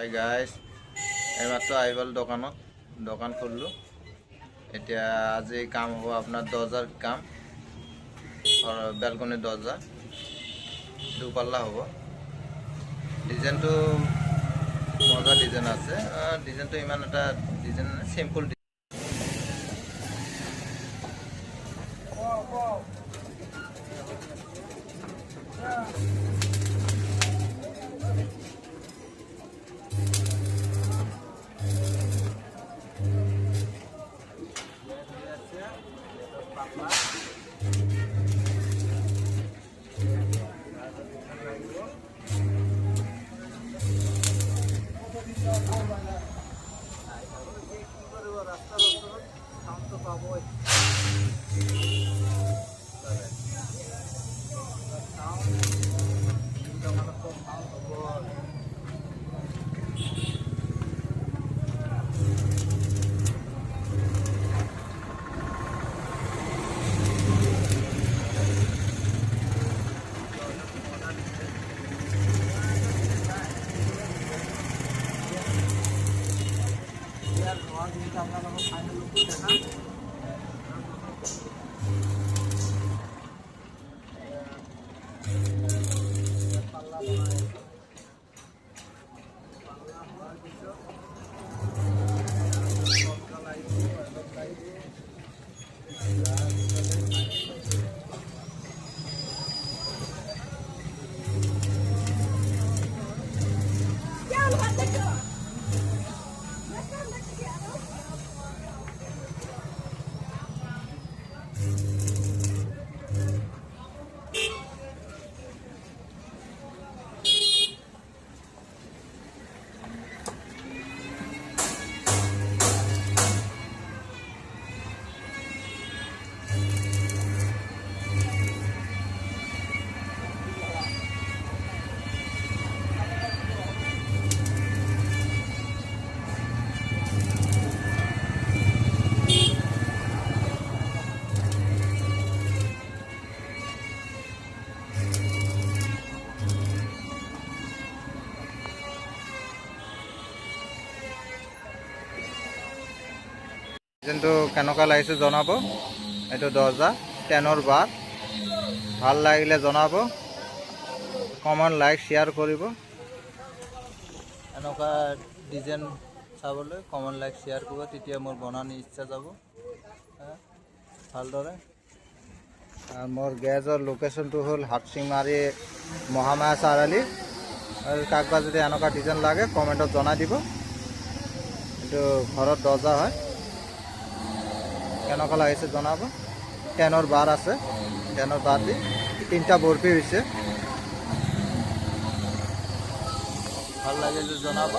Hi guys, এইমাত্ৰ আহি গ'ল দোকান খুলিলোঁ। এতিয়া আজি কাম হ'ব আপোনাৰ দৰ্জাৰ কাম, বেলকনি দৰ্জা দুপাল্লা হ'ব। ডিজাইনটো মজা ডিজাইন আছে, ডিজাইনটো ইমান এটা ডিজাইন চিম্পল। ডিজাইনটো কেনেকুৱা লাগিছে জনাব। এইটো দৰ্জা 10ৰ বাৰ। ভাল লাগিলে জনাব, কমেণ্ট লাইক শ্বেয়াৰ কৰিব। এনেকুৱা ডিজাইন চাবলৈ কমেণ্ট লাইক শ্বেয়াৰ কৰিব, তেতিয়া মোৰ বনানি ইচ্ছা যাব ভালদৰে। আৰু মোৰ গেজৰ লোকেশ্যনটো হ'ল হাটচিংমাৰী মহামায়া চাৰিআলি। আৰু কাৰোবাৰ যদি এনেকুৱা ডিজাইন লাগে কমেণ্টত জনাই দিব। এইটো ঘৰত দৰ্জা হয়, কেনেকুৱা লাগিছে জনাব। 10ৰ বাৰ আছে, 10ৰ বাৰ দি 3টা বৰফি হৈছে। ভাল লাগিলে জনাব।